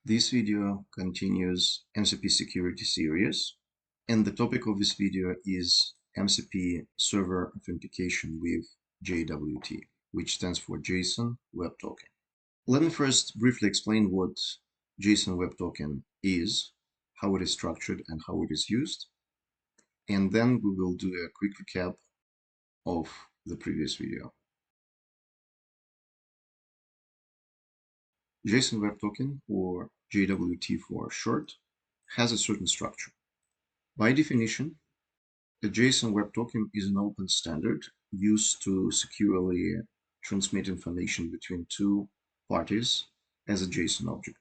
This video continues MCP Security series, and the topic of this video is MCP Server Authentication with JWT, which stands for JSON Web Token. Let me first briefly explain what JSON Web Token is, how it is structured, and how it is used, and then we will do a quick recap of the previous video. JSON Web Token, or JWT for short, has a certain structure. By definition, a JSON Web Token is an open standard used to securely transmit information between two parties as a JSON object.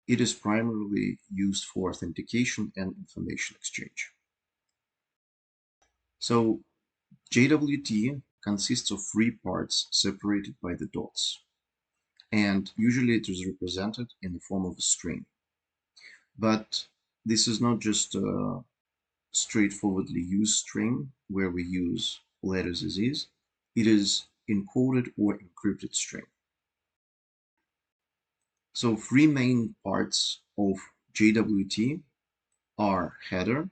It is primarily used for authentication and information exchange. So, JWT consists of three parts separated by the dots, and usually it is represented in the form of a string. But this is not just a straightforwardly used string where we use letters as is. It is encoded or encrypted string. So three main parts of JWT are header,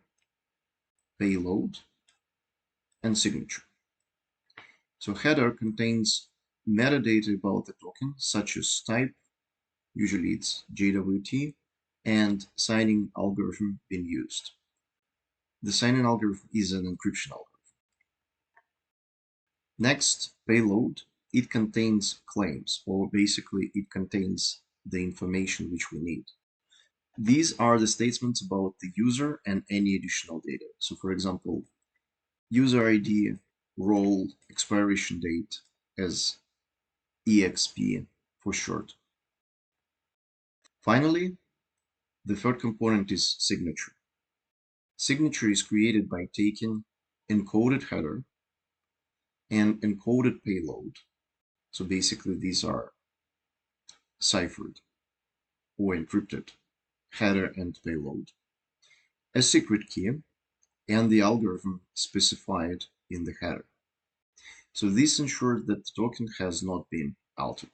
payload, and signature. So header contains metadata about the token, such as type, usually it's JWT, and signing algorithm being used. The signing algorithm is an encryption algorithm. Next, payload. It contains claims, or basically it contains the information which we need. These are the statements about the user and any additional data. So for example, user ID, role, expiration date as EXP for short. Finally, the third component is signature. Signature is created by taking encoded header and encoded payload. So basically these are ciphered or encrypted header and payload, a secret key, and the algorithm specified in the header. So this ensures that the token has not been altered.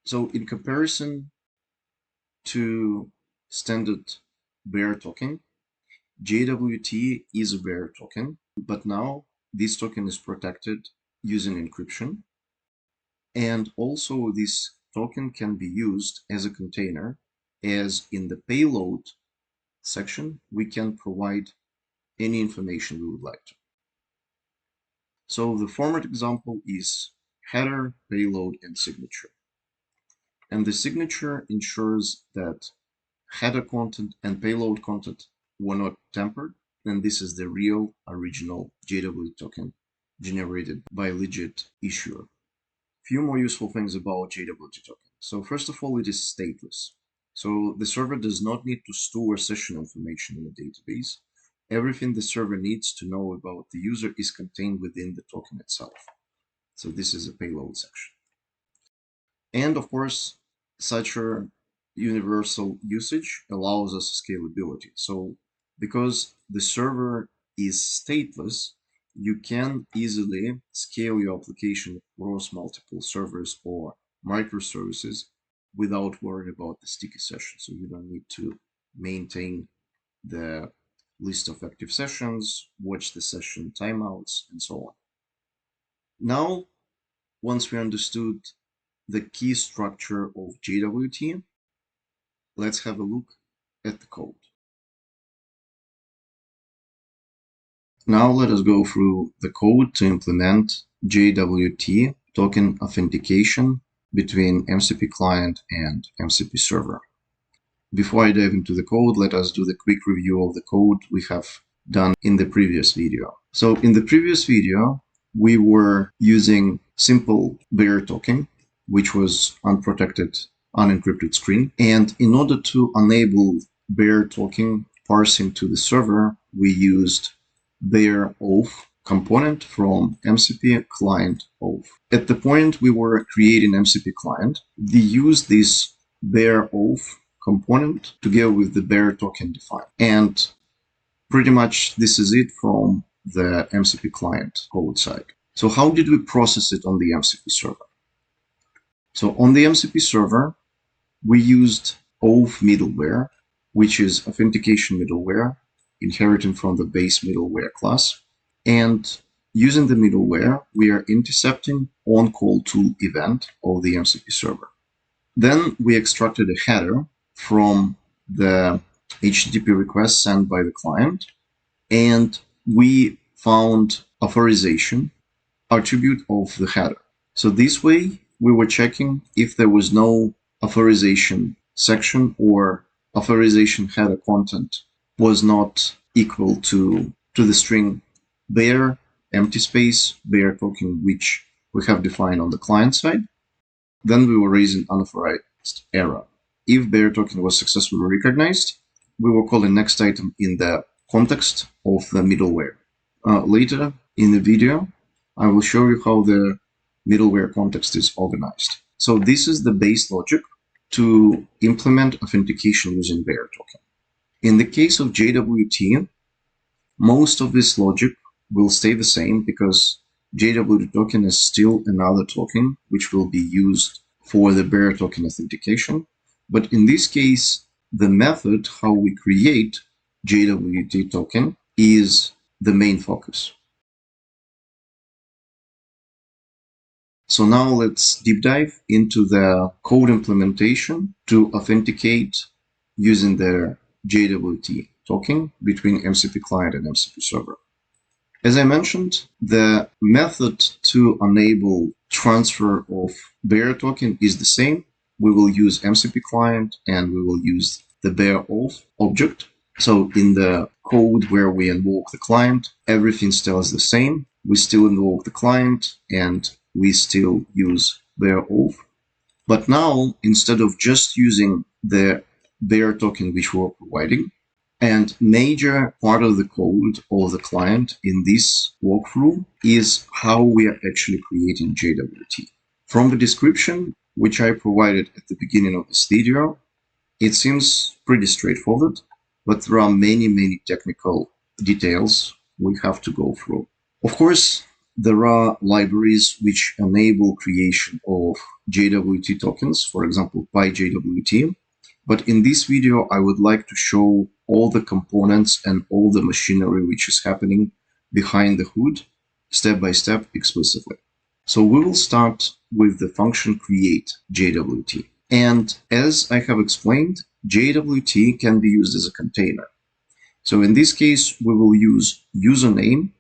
So in comparison to standard bearer token, JWT is a bearer token, but now this token is protected using encryption. And also this token can be used as a container, as in the payload section, we can provide any information we would like to. So the format example is header, payload, and signature. And the signature ensures that header content and payload content were not tampered, and this is the real original JWT token generated by a legit issuer. Few more useful things about JWT token. So first of all, it is stateless. So the server does not need to store session information in a database. Everything the server needs to know about the user is contained within the token itself. So this is a payload section. And of course, such a universal usage allows us scalability. So because the server is stateless, you can easily scale your application across multiple servers or microservices without worrying about the sticky session. So you don't need to maintain the list of active sessions, watch the session timeouts, and so on. Now, once we understood the key structure of JWT, let's have a look at the code. Now let us go through the code to implement JWT token authentication between MCP client and MCP server. Before I dive into the code, let us do the quick review of the code we have done in the previous video. So in the previous video, we were using simple bearer token, which was unprotected, unencrypted string. And in order to enable bearer token parsing to the server, we used bearer Auth component from MCP client Auth. At the point we were creating MCP client, we used this bearer Auth component together with the bearer token defined. And pretty much this is it from the MCP client code side. So how did we process it on the MCP server? So on the MCP server, we used Auth middleware, which is authentication middleware, inheriting from the base middleware class. And using the middleware, we are intercepting on-call tool event of the MCP server. Then we extracted a header from the HTTP request sent by the client, and we found authorization attribute of the header. So this way, we were checking if there was no authorization section or authorization header content was not equal to the string bare empty space bare token, which we have defined on the client side. Then we were raising unauthorized error. If bare token was successfully recognized, we will call the next item in the context of the middleware. Later in the video, I will show you how the middleware context is organized. So this is the base logic to implement authentication using bare token. In the case of JWT, most of this logic will stay the same because JWT token is still another token which will be used for the bare token authentication. But in this case, the method how we create JWT token is the main focus. So now let's deep dive into the code implementation to authenticate using the JWT token between MCP client and MCP server. As I mentioned, the method to enable transfer of bare token is the same. We will use MCP client and we will use the bare auth object. So in the code where we invoke the client, everything stays the same. We still invoke the client and we still use bare auth. But now, instead of just using the bare token which we're providing, and major part of the code of the client in this walkthrough is how we are actually creating JWT. From the description, which I provided at the beginning of this video, it seems pretty straightforward, but there are many technical details we have to go through. Of course, there are libraries which enable creation of JWT tokens, for example, Phi-JWT. But in this video, I would like to show all the components and all the machinery which is happening behind the hood, step by step, explicitly. So we will start with the function create JWT. And as I have explained, JWT can be used as a container. So in this case, we will use username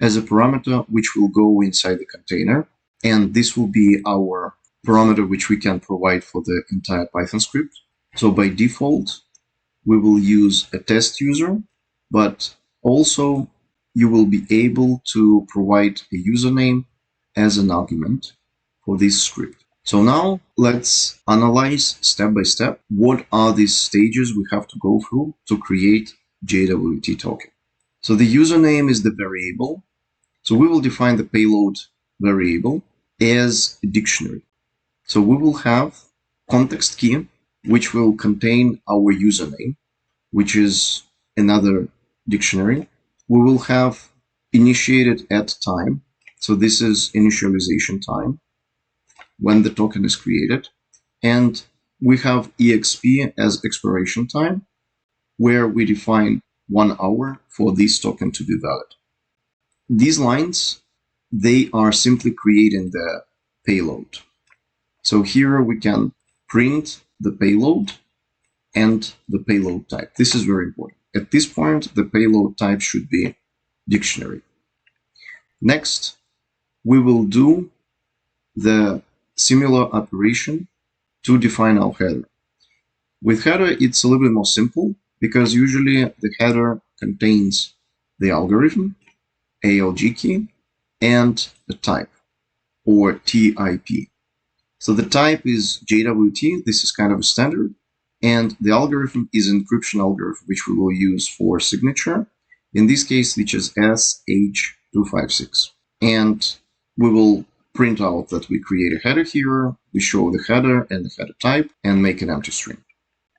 as a parameter which will go inside the container. And this will be our parameter which we can provide for the entire Python script. So by default, we will use a test user, but also you will be able to provide a username as an argument for this script. So now let's analyze step by step what are these stages we have to go through to create JWT token. So the username is the variable. So we will define the payload variable as a dictionary. So we will have context key, which will contain our username, which is another dictionary. We will have initiated at time. So this is initialization time when the token is created. And we have exp as expiration time, where we define 1 hour for this token to be valid. These lines, they are simply creating the payload. So here we can print the payload and the payload type. This is very important. At this point, the payload type should be dictionary. Next, we will do the similar operation to define our header. With header, it's a little bit more simple because usually the header contains the algorithm, ALG key, and the type, or TIP. So the type is JWT, this is kind of a standard, and the algorithm is encryption algorithm, which we will use for signature, in this case, which is SH256. And we will print out that we create a header here, we show the header and the header type, and make an empty string.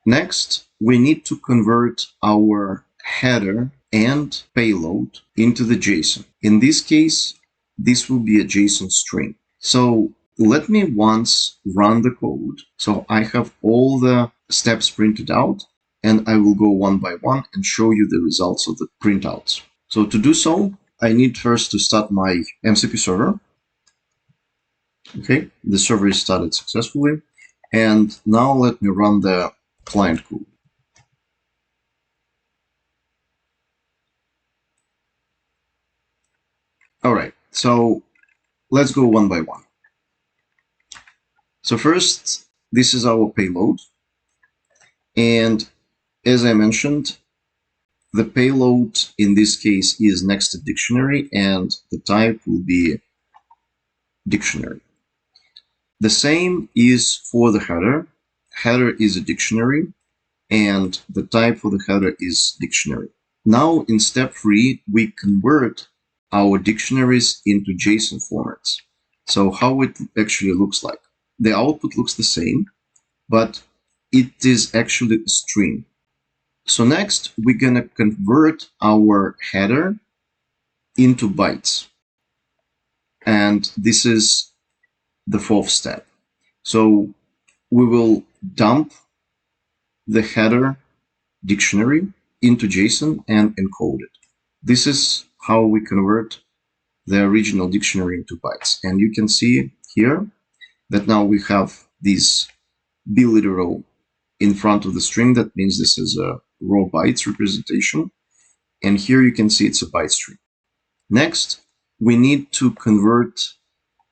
Next, we need to convert our header and payload into the JSON. In this case, this will be a JSON string. So let me once run the code. So I have all the steps printed out, and I will go one by one and show you the results of the printouts. So to do so, I need first to start my MCP server. Okay, the server is started successfully. And now let me run the client code. All right, so let's go one by one. So first, this is our payload. And as I mentioned, the payload in this case is nested dictionary, and the type will be dictionary. The same is for the header. Header is a dictionary, and the type for the header is dictionary. Now in step 3, we convert our dictionaries into JSON formats. So how it actually looks like. The output looks the same, but it is actually a string. So next, we're going to convert our header into bytes. And this is the 4th step. So we will dump the header dictionary into JSON and encode it. This is how we convert the original dictionary into bytes. And you can see here that now we have this biliteral in front of the string. That means this is a raw bytes representation. And here you can see it's a byte string. Next, we need to convert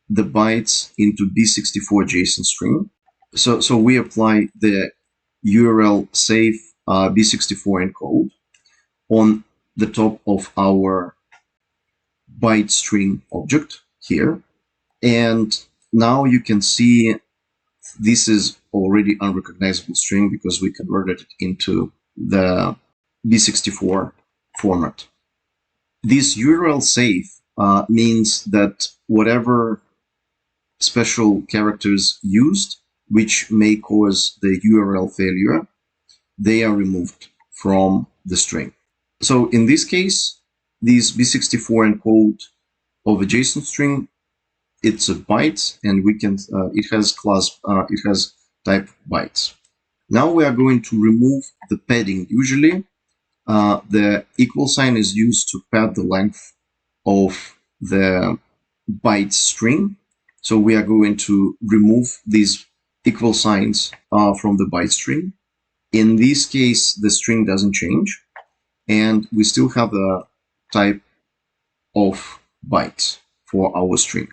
the bytes into B64 JSON string. So we apply the URL safe B64 encode on the top of our byte string object here. And now you can see this is already unrecognizable string because we converted it into the B64 format. This URL safe means that whatever special characters used, which may cause the URL failure, they are removed from the string. So in this case, this B64 encode of a JSON string, it's a byte, and we can it has type bytes. Now we are going to remove the padding. Usually, the equal sign is used to pad the length of the byte string. So we are going to remove these equal signs from the byte string. In this case, the string doesn't change, and we still have a type of bytes for our string.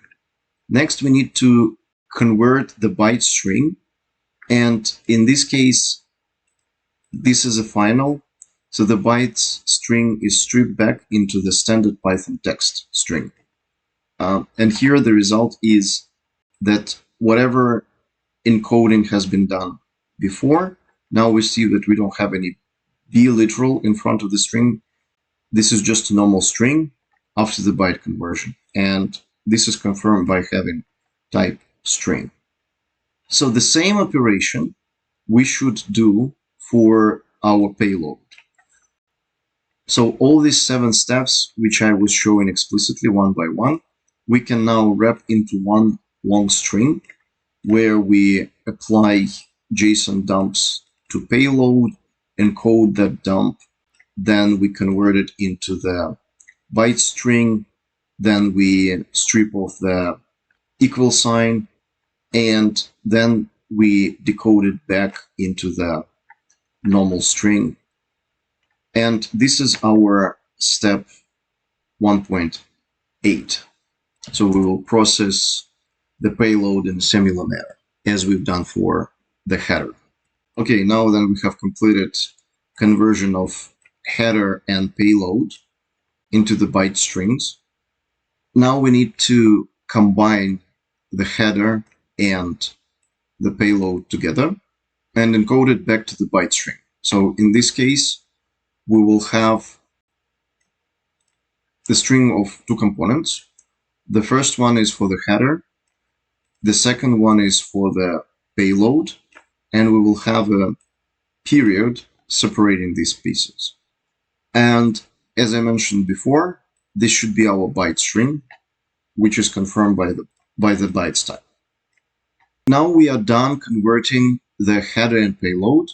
Next, we need to convert the byte string, and in this case, this is a final. So the bytes string is stripped back into the standard Python text string. And here the result is that whatever encoding has been done before, now we see that we don't have any B literal in front of the string. This is just a normal string after the byte conversion. And this is confirmed by having type string. So the same operation we should do for our payload. So all these 7 steps, which I was showing explicitly one by one, we can now wrap into one long string where we apply JSON dumps to payload, encode that dump, then we convert it into the byte string, then we strip off the equal sign, and then we decode it back into the normal string. And this is our step 1.8. So we will process the payload in a similar manner as we've done for the header. Okay, now then we have completed conversion of header and payload into the byte strings. Now we need to combine the header and the payload together and encode it back to the byte string. So in this case, we will have the string of 2 components. The first one is for the header. The second one is for the payload. And we will have a period separating these pieces. And as I mentioned before, this should be our byte string, which is confirmed by the bytes type. Now we are done converting the header and payload,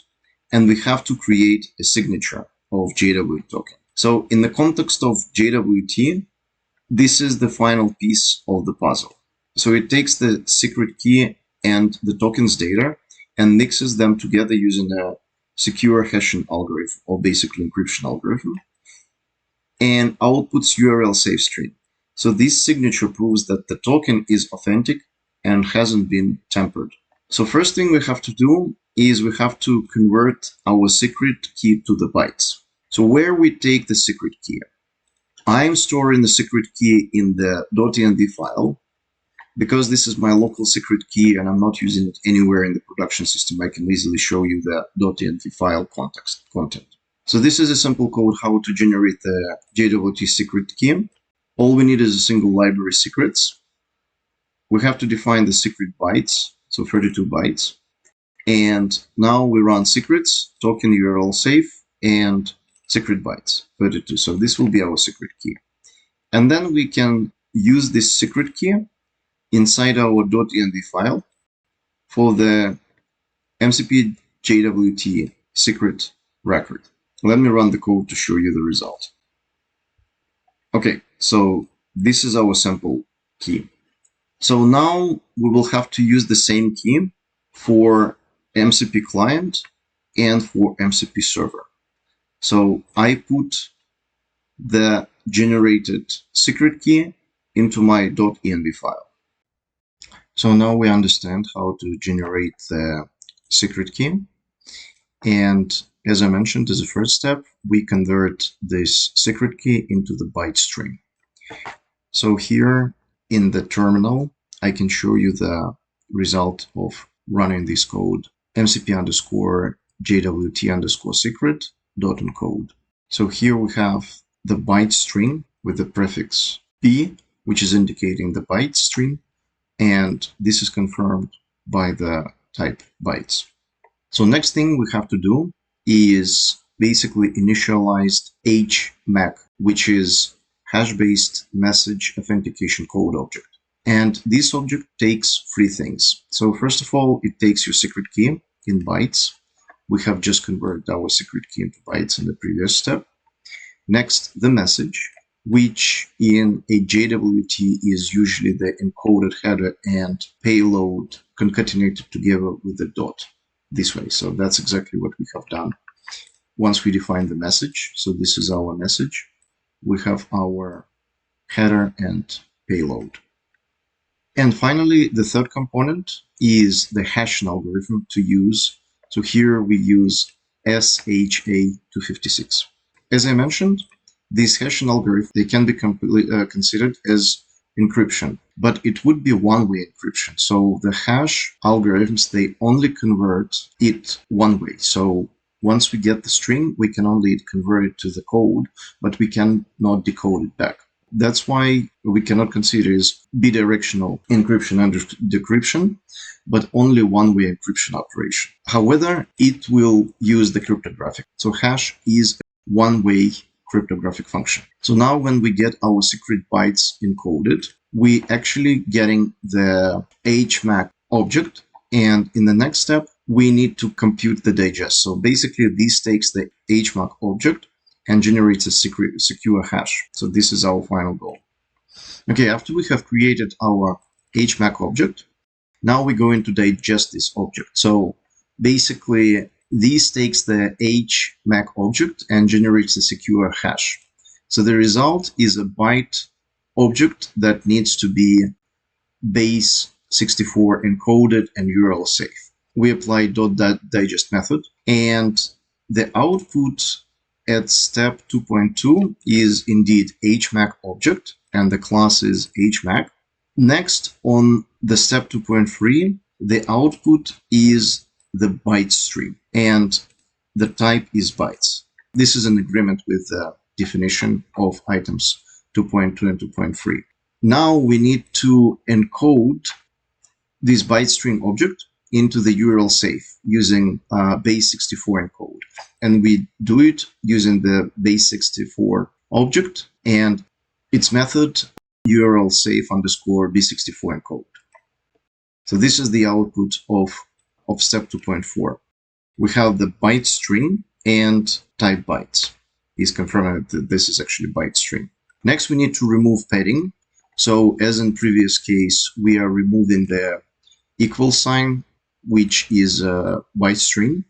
and we have to create a signature of JWT token. So in the context of JWT, this is the final piece of the puzzle. So it takes the secret key and the token's data and mixes them together using a secure hashing algorithm, or basically encryption algorithm, and outputs URL safe string. So this signature proves that the token is authentic and hasn't been tampered. So first thing we have to do is we have to convert our secret key to the bytes. So where we take the secret key? I'm storing the secret key in the .env file. Because this is my local secret key and I'm not using it anywhere in the production system, I can easily show you the .env file content. So this is a simple code how to generate the JWT secret key. All we need is a single library secrets. We have to define the secret bytes, so 32 bytes. And now we run secrets, token URL safe, and secret bytes, 32. So this will be our secret key. And then we can use this secret key inside our .env file for the MCP JWT secret record. Let me run the code to show you the result. Okay, so this is our sample key. So now we will have to use the same key for MCP client and for MCP server. So I put the generated secret key into my .env file. So now we understand how to generate the secret key. And as I mentioned, as a first step, we convert this secret key into the byte string. So here in the terminal, I can show you the result of running this code, mcp underscore jwt underscore secret dot encode. So here we have the byte string with the prefix p, which is indicating the byte string, and this is confirmed by the type bytes. So next thing we have to do is basically initialize HMAC, which is hash-based message authentication code object. And this object takes three things. So first of all, it takes your secret key in bytes. We have just converted our secret key into bytes in the previous step. Next, the message, which in a JWT is usually the encoded header and payload concatenated together with the dot this way. So that's exactly what we have done. Once we define the message, so this is our message, we have our header and payload. And finally, the third component is the hashing algorithm to use. So here we use SHA-256. As I mentioned, these hashing algorithms, they can be considered as encryption, but it would be one-way encryption. So the hash algorithms, they only convert it one way. So once we get the string, we can only convert it to the code, but we cannot decode it back. That's why we cannot consider it as bidirectional encryption and decryption, but only one-way encryption operation. However, it will use the cryptographic. So hash is a one-way cryptographic function. So now when we get our secret bytes encoded, we actually getting the HMAC object. And in the next step, we need to compute the digest. So basically this takes the HMAC object and generates a secure hash. So this is our final goal. Okay, after we have created our HMAC object, now we're going to digest this object. So basically, this takes the HMAC object and generates a secure hash. So the result is a byte object that needs to be base 64 encoded and URL safe. We apply .digest method, and the output at step 2.2 is indeed HMAC object, and the class is HMAC. Next, on the step 2.3, the output is the byte string, and the type is bytes. This is an agreement with the definition of items 2.2 and 2.3. Now we need to encode this byte string object into the URL safe using base 64 encode. And we do it using the base 64 object and its method URL safe underscore b64 encode. So this is the output of step 2.4. We have the byte string and type bytes. Is confirming that this is actually byte string. Next, we need to remove padding. So as in previous case, we are removing the equal sign, which is a byte string,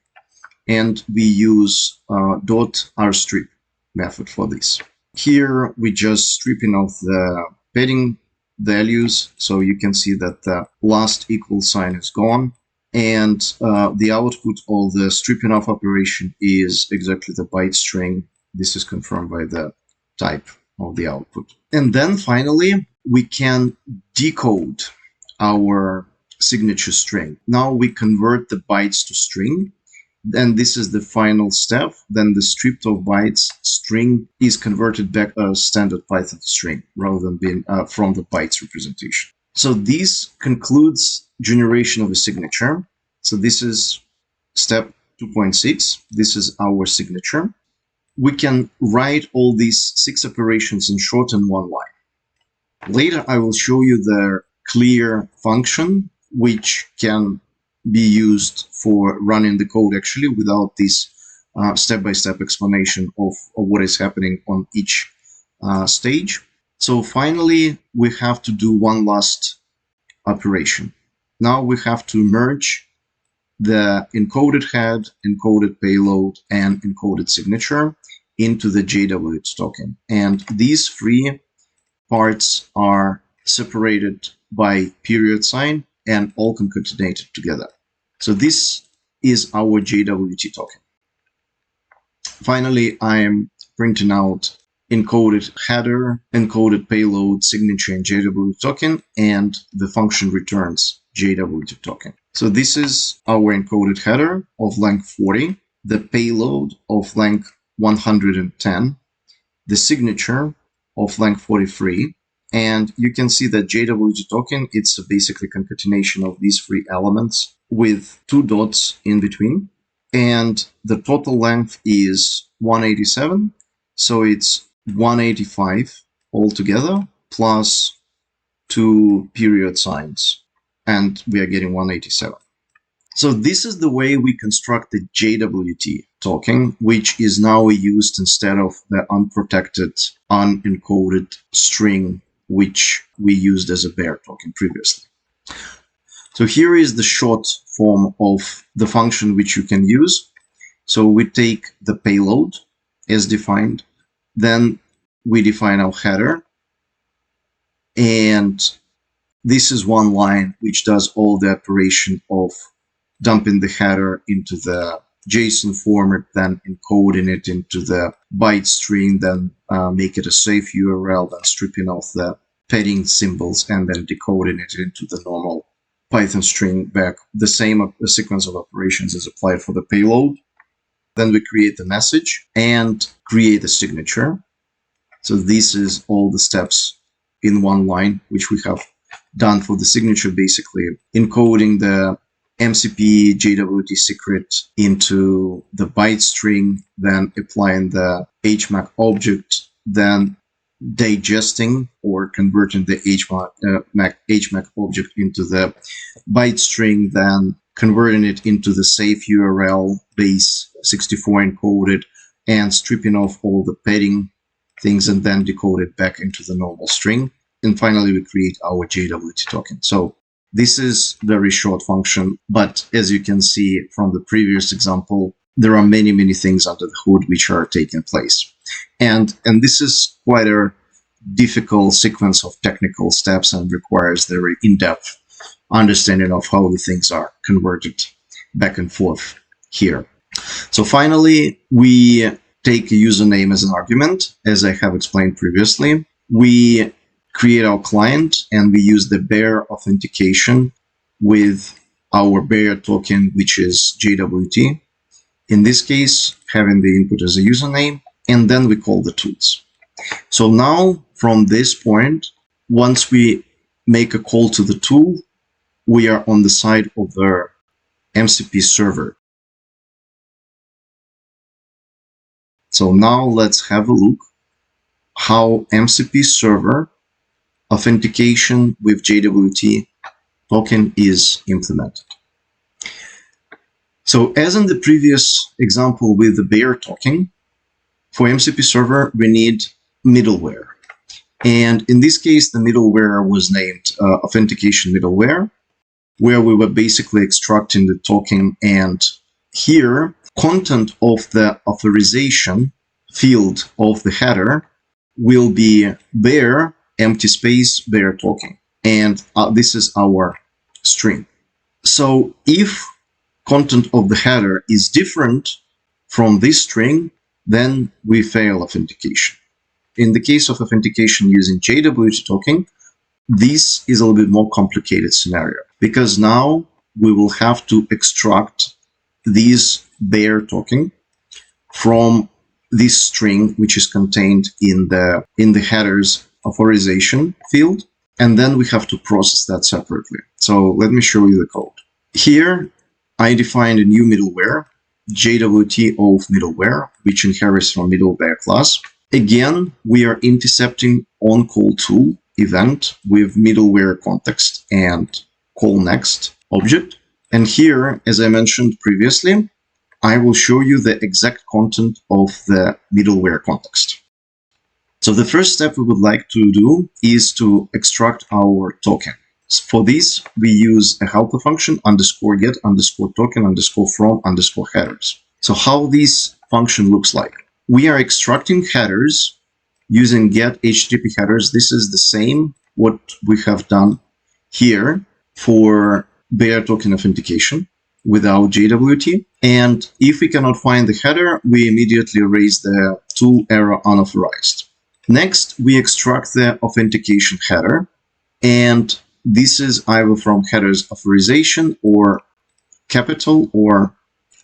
and we use .rstrip method for this. Here, we just stripping off the padding values, so you can see that the last equal sign is gone, and the output of the stripping off operation is exactly the byte string. This is confirmed by the type of the output. And then finally, we can decode our signature string. Now we convert the bytes to string. Then this is the final step. Then the stripped of bytes string is converted back a standard Python string rather than being from the bytes representation. So this concludes generation of a signature. So this is step 2.6. This is our signature. We can write all these 6 operations in short in one line. Later, I will show you the clear function, which can be used for running the code actually without this step-by-step explanation of what is happening on each stage. So finally, we have to do one last operation. Now we have to merge the encoded head, encoded payload, and encoded signature into the JWT token. And these 3 parts are separated by period sign and all concatenated together. So this is our JWT token. Finally, I am printing out encoded header, encoded payload, signature, and JWT token, and the function returns JWT token. So this is our encoded header of length 40, the payload of length 110, the signature of length 43, and you can see that JWT token, it's basically concatenation of these 3 elements with 2 dots in between. And the total length is 187. So it's 185 altogether plus 2 period signs. And we are getting 187. So this is the way we construct the JWT token, which is now used instead of the unprotected, unencoded string, which we used as a bear token previously. So here is the short form of the function which you can use. So we take the payload as defined, then we define our header, and this is one line which does all the operation of dumping the header into the JSON format, then encoding it into the byte string, then make it a safe URL, then stripping off the padding symbols, and then decoding it into the normal Python string back. The same sequence of operations is applied for the payload. Then we create the message and create a signature. So this is all the steps in one line, which we have done for the signature, basically encoding the MCP JWT secret into the byte string, then applying the HMAC object, then digesting or converting the HMAC object into the byte string, then converting it into the safe URL base 64 encoded, and stripping off all the padding things, and then decode it back into the normal string. And finally, we create our JWT token. So this is very short function, but as you can see from the previous example, there are many, many things under the hood which are taking place. And this is quite a difficult sequence of technical steps and requires very in-depth understanding of how the things are converted back and forth here. So finally, we take a username as an argument, as I have explained previously. We create our client and we use the bear authentication with our bear token, which is JWT. In this case, having the input as a username, and then we call the tools. So now from this point, once we make a call to the tool, we are on the side of the MCP server. So now let's have a look how MCP server authentication with JWT token is implemented. So as in the previous example with the bear token, for MCP server, we need middleware. And in this case, the middleware was named Authentication middleware, where we were basically extracting the token. And here, content of the authorization field of the header will be bear empty space bear token. And this is our string. So if content of the header is different from this string, then we fail authentication. In the case of authentication using JWT token, this is a little bit more complicated scenario, because now we will have to extract this bear token from this string, which is contained in the header's authorization field, and then we have to process that separately. So let me show you the code. Here, I defined a new middleware, JWT Auth middleware, which inherits from middleware class. Again, we are intercepting onCall2 event with middleware context and call next object. And here, as I mentioned previously, I will show you the exact content of the middleware context. So the first step we would like to do is to extract our token. For this, we use a helper function _get _token _from _headers. So how this function looks like? We are extracting headers using get HTTP headers. This is the same what we have done here for bear token authentication without JWT. And if we cannot find the header, we immediately raise the tool error unauthorized. Next, we extract the authentication header, and this is either from headers authorization or capital or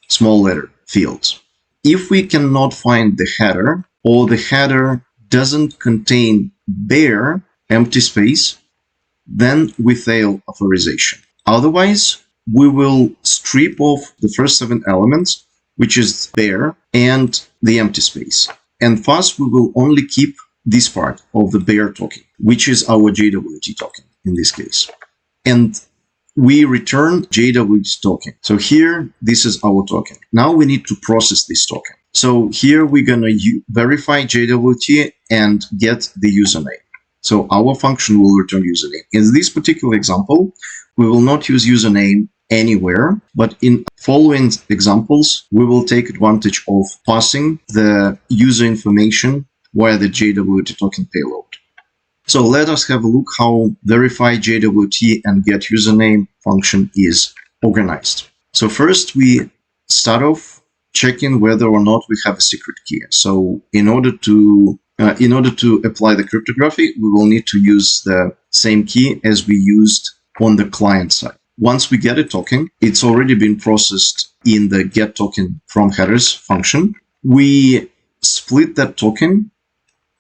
small letter fields. If we cannot find the header, or the header doesn't contain bear empty space, then we fail authorization. Otherwise, we will strip off the first 7 elements, which is bear and the empty space. And thus, we will only keep this part of the bear token, which is our JWT token in this case. And we return JWT token. So here, this is our token. Now we need to process this token. So here we're going to verify JWT and get the username. So our function will return username. In this particular example, we will not use username anywhere, but in following examples, we will take advantage of passing the user information via the JWT token payload. So let us have a look how verify JWT and get username function is organized. So first we start off checking whether or not we have a secret key. So in order to apply the cryptography, we will need to use the same key as we used on the client side. Once we get a token, it's already been processed in the get token from headers function. We split that token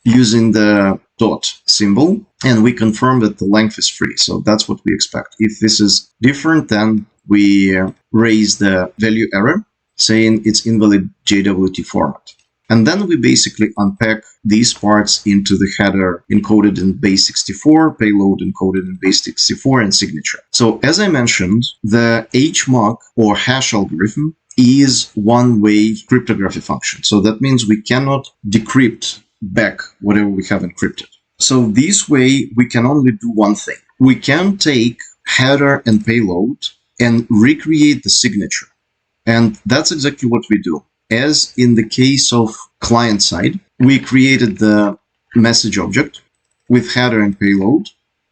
using the dot symbol, and we confirm that the length is free. So that's what we expect. If this is different, then we raise the value error saying it's invalid JWT format. And then we basically unpack these parts into the header encoded in base 64, payload encoded in base 64, and signature. So as I mentioned, the HMAC or hash algorithm is one-way cryptography function. So that means we cannot decrypt back whatever we have encrypted. So this way, we can only do one thing. We can take header and payload and recreate the signature. And that's exactly what we do. As in the case of client side, we created the message object with header and payload.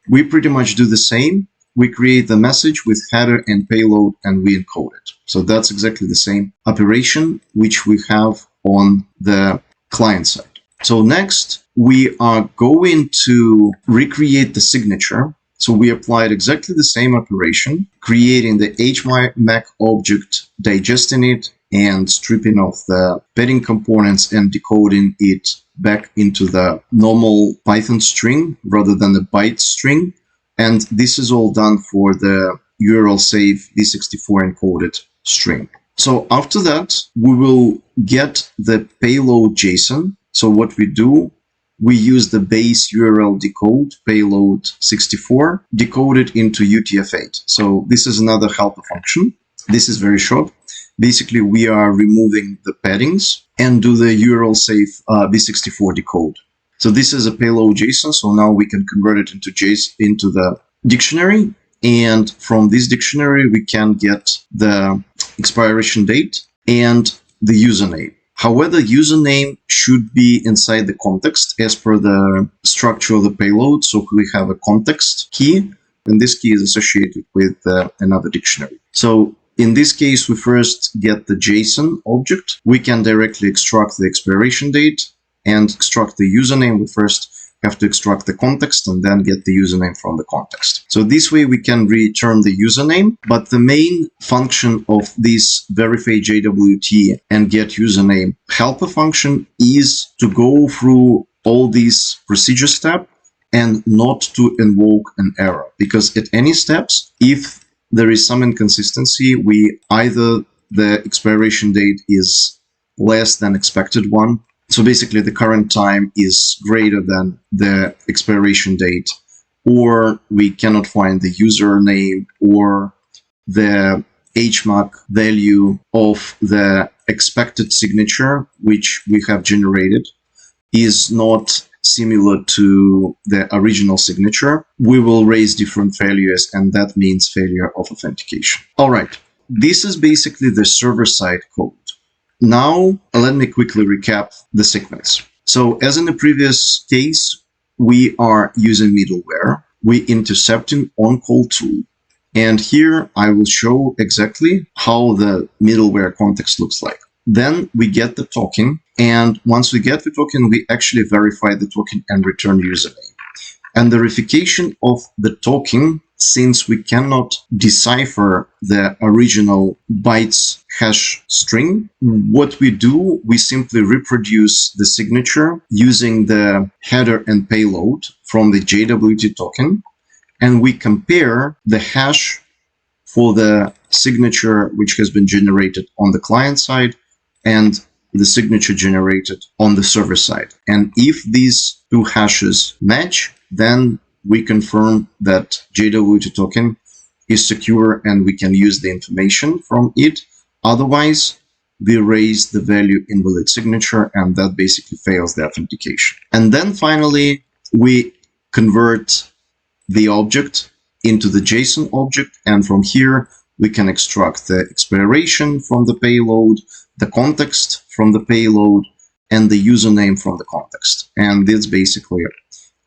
We pretty much do the same. We create the message with header and payload and we encode it. So that's exactly the same operation which we have on the client side. So next, we are going to recreate the signature. So we applied exactly the same operation, creating the HMAC object, digesting it, and stripping off the padding components and decoding it back into the normal Python string rather than the byte string. And this is all done for the URL save v64 encoded string. So after that, we will get the payload JSON. So what we do we use the base URL decode payload 64 decoded into UTF-8. So this is another helper function. This is very short. Basically, we are removing the paddings and do the URL safe B64 decode. So this is a payload JSON. So now we can convert it into JSON into the dictionary. And from this dictionary, we can get the expiration date and the username. However, username should be inside the context as per the structure of the payload. So we have a context key, and this key is associated with another dictionary. So in this case, we first get the JSON object. We can directly extract the expiration date and extract the username. We first have to extract the context and then get the username from the context. So this way we can return the username, but the main function of this verify JWT and get username helper function is to go through all these procedure steps and not to invoke an error, because at any steps, if there is some inconsistency, we either the expiration date is less than expected one. So basically the current time is greater than the expiration date, or we cannot find the username, or the HMAC value of the expected signature, which we have generated, is not similar to the original signature. We will raise different failures, and that means failure of authentication. All right, this is basically the server-side code. Now, let me quickly recap the segments. So as in the previous case, we are using middleware. We intercepting on-call tool. And here I will show exactly how the middleware context looks like. Then we get the token. And once we get the token, we actually verify the token and return username. And the verification of the token, since we cannot decipher the original bytes hash string, what we do, we simply reproduce the signature using the header and payload from the JWT token, and we compare the hash for the signature which has been generated on the client side and the signature generated on the server side. And if these two hashes match, then we confirm that JWT token is secure and we can use the information from it. Otherwise, we raise the value invalid signature, and that basically fails the authentication. And then finally, we convert the object into the JSON object, and from here we can extract the expiration from the payload, the context from the payload, and the username from the context. And that's basically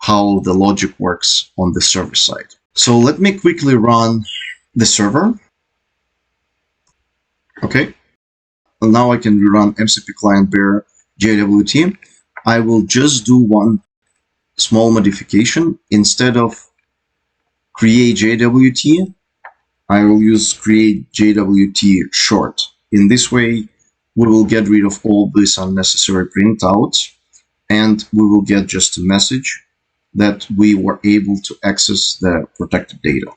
how the logic works on the server side. So let me quickly run the server. Okay. And now I can rerun MCP client bear JWT. I will just do one small modification. Instead of create JWT, I will use create JWT short. In this way, we will get rid of all these unnecessary printouts, and we will get just a message that we were able to access the protected data.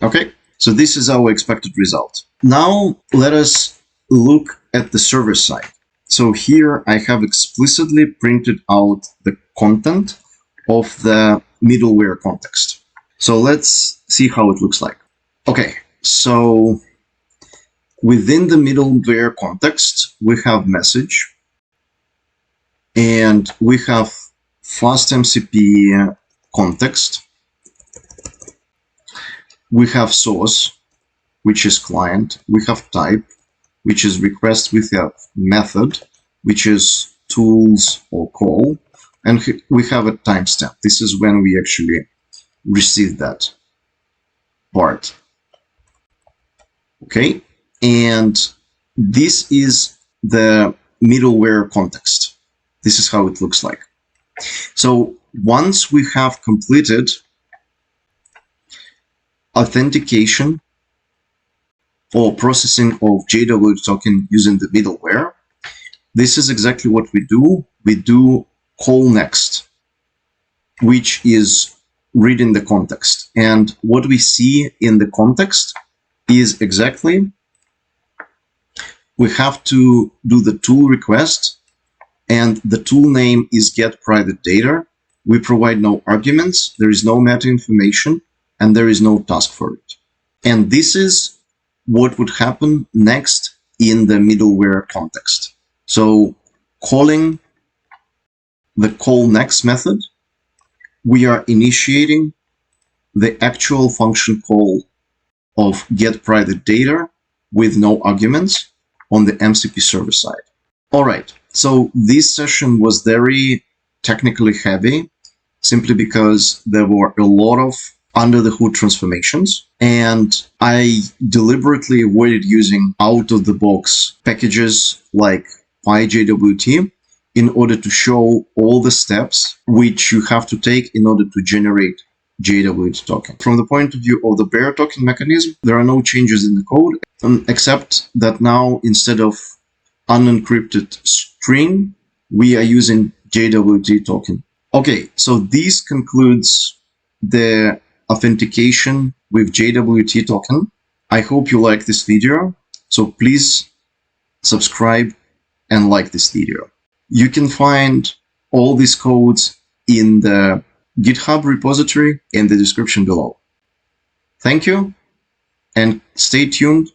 Okay, so this is our expected result. Now let us look at the server side. So here I have explicitly printed out the content of the middleware context. So let's see how it looks like. Okay, so within the middleware context, we have message, and we have fast MCP context. We have source, which is client. We have type, which is request. We have method, which is tools or call. And we have a timestamp. This is when we actually receive that part. Okay, and this is the middleware context. This is how it looks like. So once we have completed authentication or processing of JWT token using the middleware, this is exactly what we do. We do call next, which is reading the context. And what we see in the context is exactly we have to do the tool request, and the tool name is get private data. We provide no arguments, there is no meta information, and there is no task for it. And this is what would happen next in the middleware context. So calling the call next method, we are initiating the actual function call of get private data with no arguments on the MCP server side. All right, so this session was very technically heavy simply because there were a lot of under the hood transformations, and I deliberately avoided using out of the box packages like Phi-JWT in order to show all the steps which you have to take in order to generate JWT token. From the point of view of the bearer token mechanism, there are no changes in the code, except that now instead of unencrypted string, we are using JWT token. Okay, so this concludes the authentication with JWT token. I hope you like this video, so please subscribe and like this video. You can find all these codes in the GitHub repository in the description below. Thank you, and stay tuned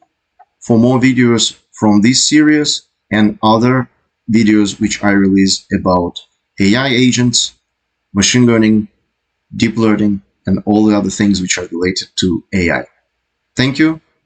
for more videos from this series and other videos which I release about AI agents, machine learning, deep learning, and all the other things which are related to AI. Thank you.